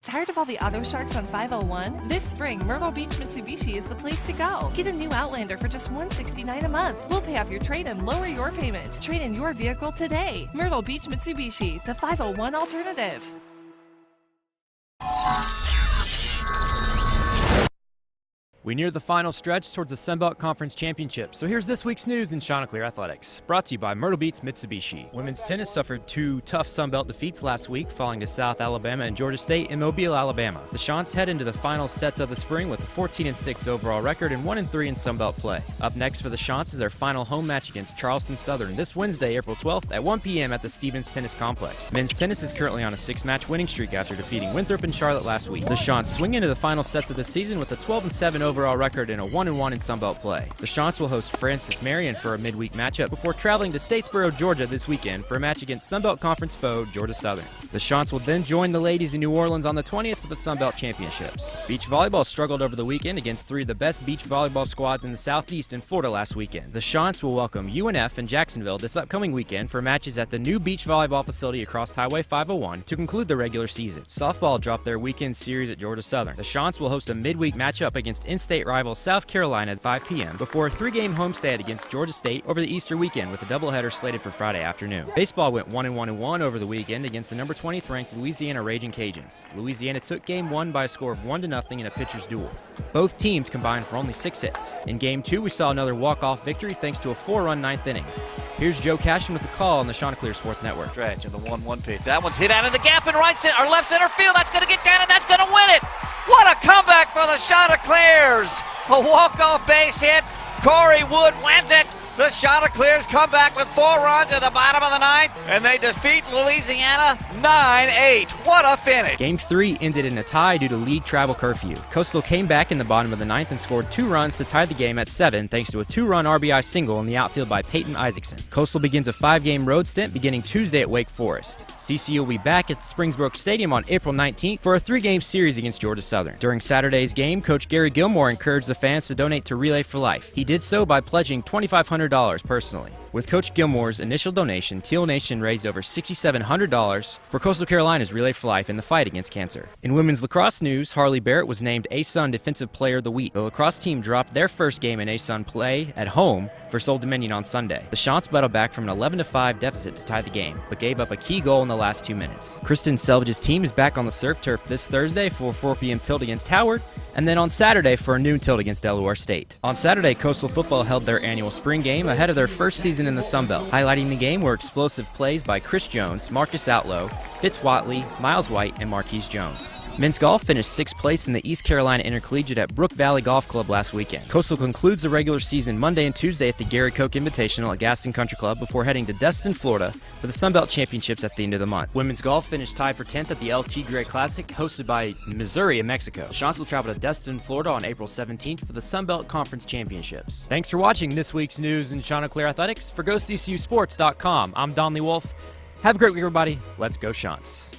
Tired of all the auto sharks on 501? This spring, Myrtle Beach Mitsubishi is the place to go. Get a new Outlander for just $169 a month. We'll pay off your trade and lower your payment. Trade in your vehicle today. Myrtle Beach Mitsubishi, the 501 alternative. We near the final stretch towards the Sunbelt Conference Championship, so here's this week's news in Chanticleer Athletics. Brought to you by Myrtle Beach Mitsubishi. Women's tennis suffered two tough Sunbelt defeats last week, falling to South Alabama and Georgia State in Mobile, Alabama. The Chants head into the final sets of the spring with a 14-6 overall record and 1-3 in Sunbelt play. Up next for the Chants is their final home match against Charleston Southern this Wednesday, April 12th at 1 p.m. at the Stevens Tennis Complex. Men's tennis is currently on a 6-match winning streak after defeating Winthrop and Charlotte last week. The Chants swing into the final sets of the season with a 12-7 overall record and a 1-1 in Sunbelt play. The Chants will host Francis Marion for a midweek matchup before traveling to Statesboro, Georgia this weekend for a match against Sunbelt Conference foe Georgia Southern. The Chants will then join the ladies in New Orleans on the 20th for the Sunbelt Championships. Beach volleyball struggled over the weekend against three of the best beach volleyball squads in the Southeast and Florida last weekend. The Chants will welcome UNF and Jacksonville this upcoming weekend for matches at the new beach volleyball facility across Highway 501 to conclude the regular season. Softball dropped their weekend series at Georgia Southern. The Chants will host a midweek matchup against in-state rival South Carolina at 5 p.m. before a 3-game homestand against Georgia State over the Easter weekend with a doubleheader slated for Friday afternoon. Baseball went 1-1 over the weekend against the number 20th ranked Louisiana Raging Cajuns. Louisiana took Game 1 by a score of 1-0 in a pitcher's duel. Both teams combined for only 6 hits. In Game 2, we saw another walk-off victory thanks to a 4-run 9th inning. Here's Joe Cashin with the call on the Chanticleer Sports Network. Stretch in the 1-1 pitch. That one's hit out of the gap in right center, or left center field. That's going to get down and that's going to win it. What a comeback for the Chanticleers. A walk-off base hit. Corey Wood wins it. The Chanticleers come back with 4 runs at the bottom of the 9th, and they defeat Louisiana 9-8. What a finish. Game 3 ended in a tie due to league travel curfew. Coastal came back in the bottom of the 9th and scored 2 runs to tie the game at 7 thanks to a 2-run RBI single in the outfield by Peyton Isaacson. Coastal begins a 5-game road stint beginning Tuesday at Wake Forest. CC will be back at Springsbrook Stadium on April 19th for a 3-game series against Georgia Southern. During Saturday's game, Coach Gary Gilmore encouraged the fans to donate to Relay for Life. He did so by pledging $2,500 personally. With Coach Gilmore's initial donation, Teal Nation raised over $6,700 for Coastal Carolina's Relay for Life in the fight against cancer. In women's lacrosse news, Harley Barrett was named ASUN Defensive Player of the Week. The lacrosse team dropped their first game in ASUN play at home for Old Dominion on Sunday. The Chants battled back from an 11-5 deficit to tie the game, but gave up a key goal in the last 2 minutes. Kristen Selvage's team is back on the surf turf this Thursday for a 4 p.m. tilt against Howard, and then on Saturday for a noon tilt against Delaware State. On Saturday, Coastal Football held their annual spring game ahead of their first season in the Sun Belt. Highlighting the game were explosive plays by Chris Jones, Marcus Outlow, Fitz Watley, Miles White, and Marquise Jones. Men's golf finished 6th place in the East Carolina Intercollegiate at Brook Valley Golf Club last weekend. Coastal concludes the regular season Monday and Tuesday at the Gary Koch Invitational at Gaston Country Club before heading to Destin, Florida for the Sun Belt Championships at the end of the month. Women's golf finished tied for 10th at the LT Gray Classic hosted by Missouri and Mexico. The Chants will travel to Destin, Florida on April 17th for the Sun Belt Conference Championships. Thanks for watching this week's news in Chanticleer Athletics. For GoCCUSports.com, I'm Donley Wolf. Have a great week, everybody. Let's go Chants.